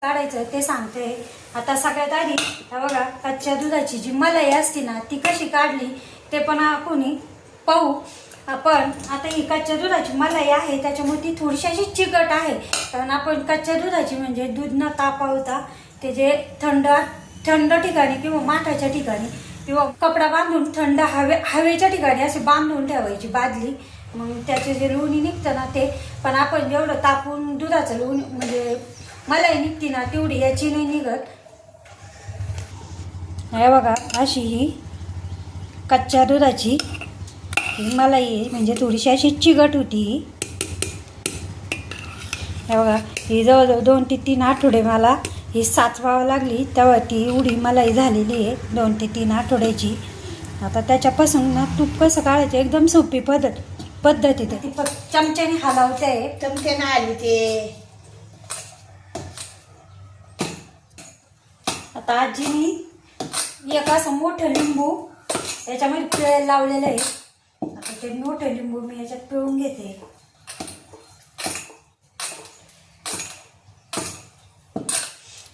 काढायचं ते सांगते। आता सगळ्यात आधी हे बघा, कच्च्या दुधाची जी मलाई असते ना ती कशी काढली ते पण आपण पाहू। आपण आता ही कच्च्या दुधाची मलाई आहे त्याच्यामुळे ती थोडीशी अशी चिकट आहे, कारण आपण कच्च्या दुधाची म्हणजे दूध न तापवता ते जे थंड ठिकाणी किंवा माठाच्या ठिकाणी किंवा कपडा बांधून थंड हवेच्या ठिकाणी असे बांधून ठेवायची बादली, मग त्याचे जे लोणी निघतं ना ते। पण आपण जेवढं तापून दुधाचं लोणी म्हणजे मलाई निघते ना तेवढी याची नाही निघत। हे बघा, अशी ही कच्च्या दुधाची ही मलाई आहे, म्हणजे थोडीशी अशी चिकट होती। हे बघा, ही जवळजवळ 2 ते 3 आठवडे मला ही साचवावं लागली, तेव्हा ती एवढी मलाई झालेली आहे 2 ते 3 आठवड्याची। आता त्याच्यापासून ना तूप कसं काढायचं एकदम सोपी पद्धत आहे। ती फक्त चमच्याने हलवते आहे, चमच्याने आली ते। आता आजीने एक असं मोठं लिंबू याच्यामध्ये पिळायला लावलेलं आहे। आता ते मोठं लिंबू मी याच्यात पिळून घेते।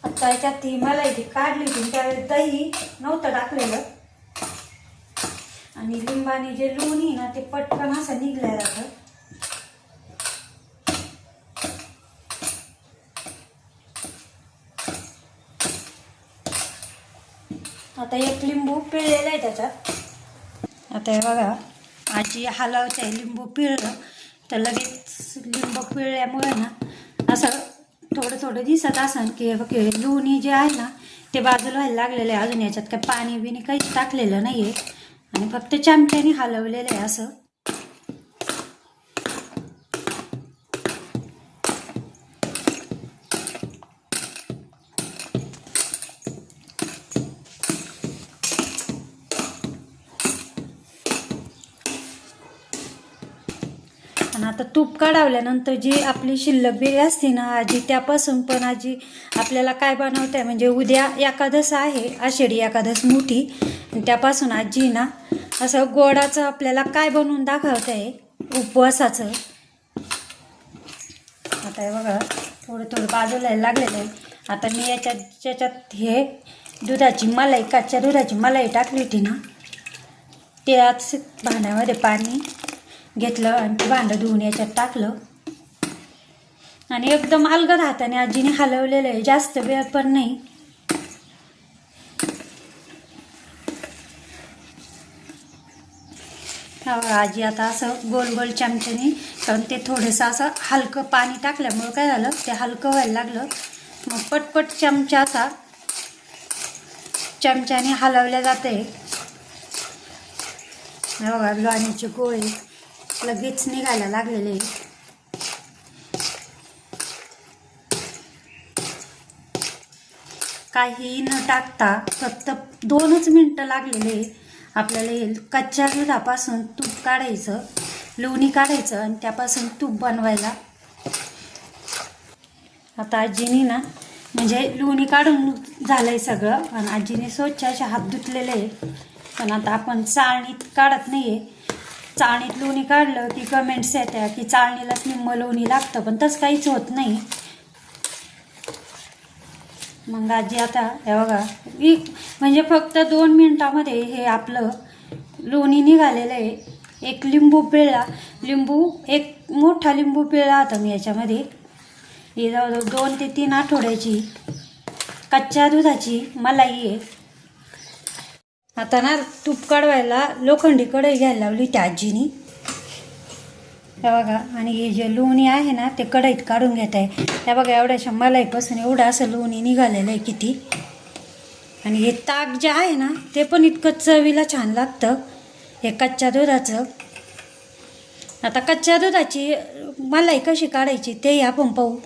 आता याच्यात ती मलाई ती काढली होती त्यावेळेस दही नव्हतं टाकलेलं, आणि लिंबाने जे लोणी ना ते पटकन असं निघलं जातं। आता एक लिंबू पिळलेला आहे त्याच्यात। आता हे बघा, आजी हलवते आहे, लिंबू पिळलं तर लगेच लिंबू पिळल्यामुळे ना असं थोडं दिसत असेल की बघ लोणी जे आहे ना ते बाजूला व्हायला लागलेलं आहे। अजून याच्यात काय पाणी बिणी काहीच टाकलेलं नाही आहे, आणि फक्त चमच्याने हलवलेलं आहे असं। आणि आता तूप काढवल्यानंतर जी आपली शिल्लक बिळी असते ना आजी, त्यापासून पण आजी आपल्याला काय बनवत आहे, म्हणजे उद्या एकादश आहे, आषाढी एकादश मोठी, आणि त्यापासून आजी ना असं गोडाचं आपल्याला काय बनवून दाखवत आहे उपवासाचं। आता हे बघा, थोडं बाजूला लागलेलं आहे। आता मी याच्यात हे दुधाची मलाई, कच्च्या दुधाची मलाई टाकली होती ना, त्याच भांड्यामध्ये पाणी घेतलं आणि ते भांडं धुवून याच्यात टाकलं, आणि एकदम अलगद हाताने आजीने हलवलेलं आहे, जास्त वेळ पण नाही। आजी आता असं गोल चमच्याने, कारण ते थोडंसं असं हलकं पाणी टाकल्यामुळं काय झालं ते हलकं व्हायला लागलं, मग पटपट चमच्याने हलवल्या जाते। बघा, लोण्याचे गोळे लगेच निघायला लागलेले। काही न टाकता फक्त 2च मिनटं लागलेले आपल्याला हे कच्च्या दुधापासून तूप काढायचं, लोणी काढायचं आणि त्यापासून तूप बनवायला। आता आजीने ना म्हणजे लोणी काढून झालंय सगळं, आणि आजीने स्वच्छ असे हात धुतलेले आहे, पण आता आपण चाळणीत काढत नाहीये। चाळणीत लोणी काढलं की कमेंट्स येत्या की चाळणीलाच निम्मं लोणी लागतं, पण तसं काहीच होत नाही। मग आजी आता हे बघा, म्हणजे फक्त 2 मिनिटामध्ये हे आपलं लोणी निघालेलं आहे। एक लिंबू पिळला, एक मोठा लिंबू पिळला होता मी याच्यामध्ये। ही जवळजवळ 2 ते 3 आठवड्याची कच्च्या दुधाची मलाई आहे। आता ना तूप काढवायला लोखंडी कढई घ्यायला लावली त्या आजीनी, हे बघा, आणि हे जे लोणी आहे ना ते कढईत काढून घेत आहे। हे बघा, एवढ्याशा मलाईपासून एवढं असं लोणी निघालेलं आहे किती, आणि हे ताक जे आहे ना ते पण इतकं चवीला छान लागतं हे कच्च्या दुधाचं। आता कच्च्या दुधाची मलाई कशी काढायची ते आपण पाहू।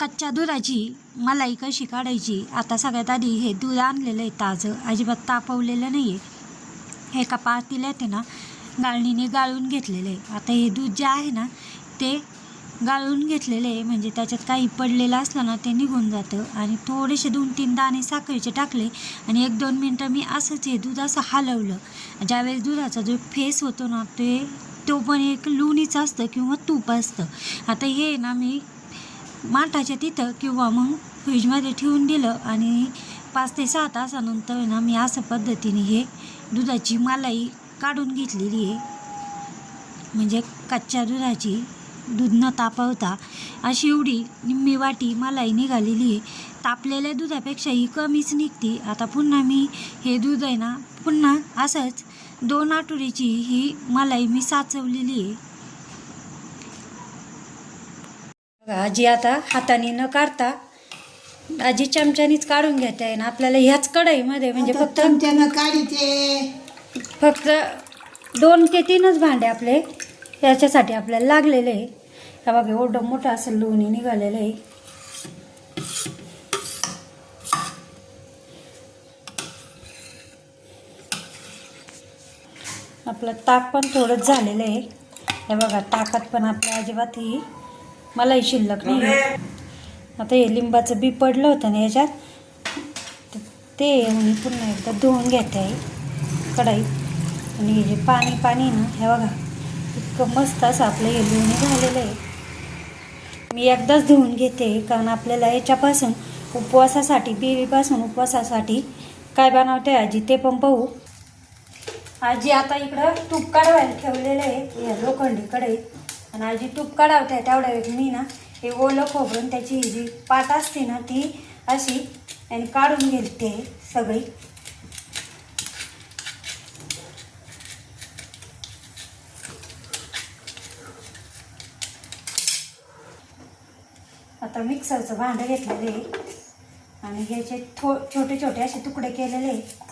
कच्च्या दुधाची मलाई कशी काढायची, आता सगळ्यात आधी हे दूध आणलेलं आहे ताजं, अजिबात तापवलेलं नाही आहे, हे एका पातेल्यात आहे ना गाळणीने गाळून घेतलेलं आहे। आता हे दूध जे आहे ना ते गाळून घेतलेलं आहे, म्हणजे त्याच्यात काही पडलेलं असलं ना ते निघून जातं, आणि थोडेसे 2-3 दाणे साखरेचे टाकले, आणि 1-2 मिनटं मी असंच हे दूध असं हलवलं। ज्यावेळेस दुधाचा जो फेस होतो ना ते तो पण एक लोणीचं असतं किंवा तूप असतं. आता हे ना मी माठाच्या तिथं किंवा मग फ्रीजमध्ये ठेवून दिलं आणि 5 ते 6 तासानंतर ना मी अशा पद्धतीने हे दुधाची मलाई काढून घेतलेली आहे. म्हणजे कच्च्या दुधाची, दूध न तापवता अशी एवढी निम्मी वाटी मलाई निघालेली आहे. तापलेल्या दुधापेक्षा ही कमीच निघते. आता पुन्हा मी हे दूध आहे ना पुन्हा असंच 2 आठवड्याची ही मलाई मी साचवलेली आहे. आजी आता हाताने न काढता आजी चमच्यानीच काढून घेते आहे ना. आपल्याला ह्याच कढईमध्ये म्हणजे फक्त चमच्यानं काढीचे फक्त 2 ते 3च भांडे आपले याच्यासाठी आपल्याला लागलेले आहे. हे बघा एवढं मोठं असं लोणी निघालेलं आहे. आपलं ताक पण थोडंच झालेलं आहे. हे बघा ताकात पण आपल्या अजिबात ही मलाई शिल्लक नाही आहे. आता हे लिंबाचं बी पडलं होतं ना याच्यात, ते मी पुन्हा एकदा धुवून घेते आहे कढई. आणि हे जे पाणी ना हे बघा इतकं मस्त असं आपलं हे लोणी झालेलं आहे. मी एकदाच धुवून घेते कारण आपल्याला याच्यापासून उपवासासाठी, देवीपासून उपवासासाठी काय बनवते आजी ते पण पाहू. आजी आता इकडं तूप काढवायला ठेवलेलं आहे या लोखंडी कढईत. आणि आजी तूप काढवते आहे तेवढ्या वेळ मी ना हे ओलं खोबरून त्याची जी पाट असते ना ती अशी आणि काढून घेते सगळी. आता मिक्सरचं भांडं घेतलेलं आहे आणि ह्याचे छोटे छोटे असे तुकडे केलेले आहे.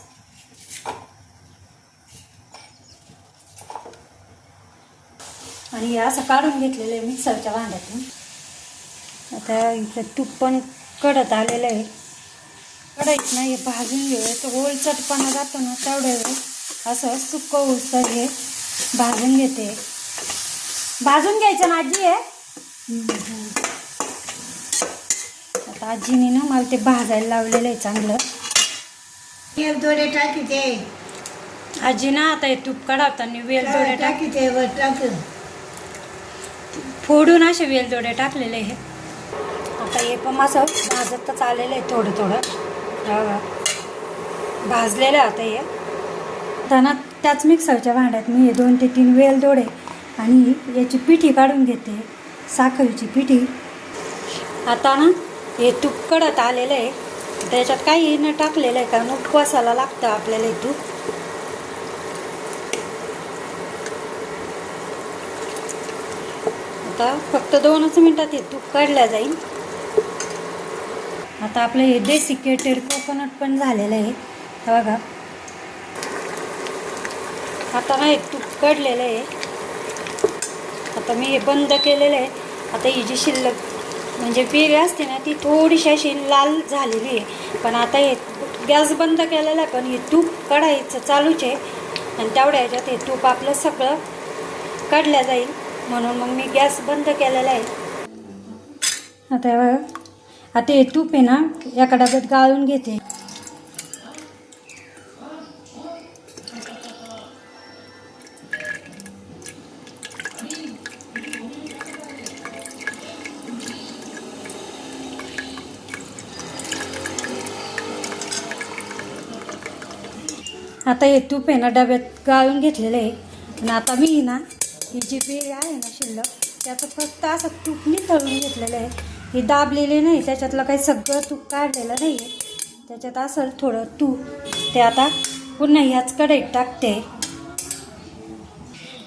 आणि हे असं काढून घेतलेलं आहे मिक्सरच्या भांड्यातून. आता इथं तूप पण कडत आलेलं आहे. कढईत ना हे भाजून घेऊ. तर ओलचटपणा जातो ना तेवढ्या वेळ असं सुक्क उचतर हे भाजून घेते. भाजून घ्यायचं ना आजी आहे. आता आजीने ना मला ते भाजायला लावलेलं आहे चांगलं. वेलदोडे टाकीते आजी ना आता हे तूप काढवताना वेलदोडे टाकीते वर टाक फोडून असे वेलदोडे टाकलेले आहे. आता हे पण असं भाजतच आलेलं आहे थोडं थोडं भाजलेलं आता हे. त्यांना त्याच मिक्सरच्या भांड्यात मी 2 ते 3 वेलदोडे आणि याची पिठी काढून घेते, साखरेची पिठी. आता ना हे तूप कडत आलेलं आहे. त्याच्यात काही न टाकलेलं आहे कारण उपवासाला लागतं आपल्याला हे तूप. आता फक्त 2च मिनिटात हे तूप काढलं जाईल. आता आपलं हे डेसिकेटेड कोकोनट पण झालेलं आहे. हे बघा आता ना हे तूप काढलेलं आहे. आता मी हे बंद केलेलं आहे. आता ही जी शिल्लक म्हणजे पेरी असते ना ती थोडीशी अशी लाल झालेली आहे. पण आता हे गॅस बंद केलेला आहे पण हे तूप काढायचं चालूच आहे. आणि तेवढ्या ह्याच्यात हे तूप आपलं सगळं काढलं जाईल म्हणून मग मी गॅस बंद केलेला आहे. आता हे तूप आहे ना एका डब्यात गाळून घेते. आता हे तूप आहे ना डब्यात गाळून घेतलेलं आहे. आणि आता मी ना ही जी पेरी आहे ना शिल्लक त्याचं फक्त असं तूप निथळून घेतलेलं आहे. हे दाबलेले नाही, त्याच्यातलं काही सगळं तूप काढलेलं नाही आहे. त्याच्यात असं थोडं तूप ते आता पुन्हा ह्याच कढईत टाकते.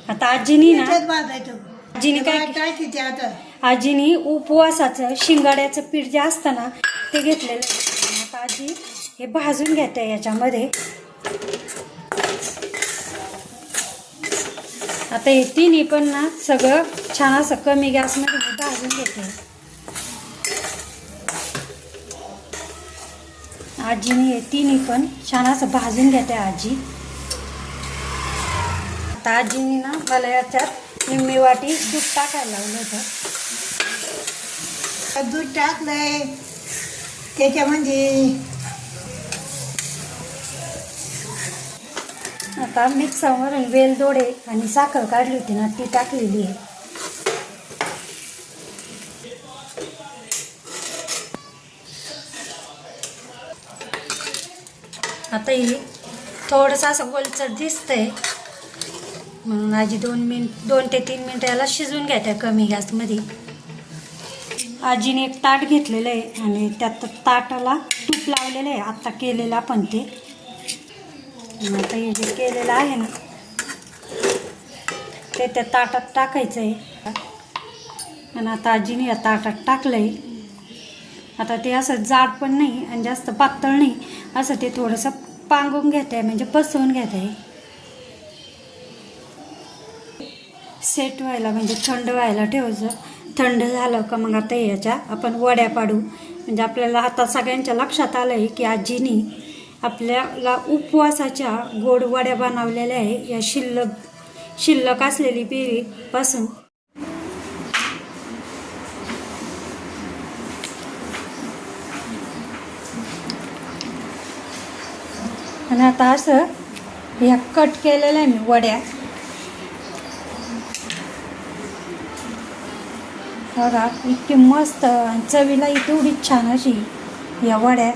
आता आजीनी ना आजीने काय टाकीते आता आजीनी उपवासाचं शिंगाड्याचं पीठ जे असतं ना ते घेतलेलं आहे. आता आजी हे भाजून घेते याच्यामध्ये. आता हे तिन्ही पण ना सगळं छान असं कमी गॅसमध्ये मी भाजून घेते. आजीने हे तिन्ही पण छान असं भाजून घेते आजी. आता आजीने ना मला याच्यात निम्मी वाटी दूध टाकायला लावलं होतं. दूध टाकलंय त्याच्यामध्ये. आता मिक्सरवरून वेलदोडे आणि साखर काढली होती ना ती टाकलेली आहे. आता ही थोडंसं असं गोलचट दिसतंय म्हणून आजी 2 ते 3 मिनटं याला शिजून घ्यायचं कमी गॅसमध्ये. आजीने एक ताट घेतलेलं आहे आणि त्यात ताटाला तूप लावलेलं आहे आत्ता केलेलं आपण ते. आता हे जे केलेलं आहे ना ते त्या ताटात टाकायचं आहे आणि आता आजीने या ताटात टाकलं आहे. आता ते असं जाड पण नाही आणि जास्त पातळ नाही, असं ते थोडंसं पांगून घेत आहे म्हणजे पसवून घेत आहे. सेट व्हायला म्हणजे थंड व्हायला ठेवायचं. थंड झालं का मग आता याच्या आपण वड्या पाडू. म्हणजे आपल्याला आता सगळ्यांच्या लक्षात आलं आहे की आजीनी आपल्याला उपवासाच्या गोड वड्या बनवलेल्या आहे या शिल्लक असलेली पिढीपासून. आणि आता असं ह्या कट केलेल्या मी वड्या बघा इतकी मस्त आणि चवीला तेवढी छान अशी या वड्या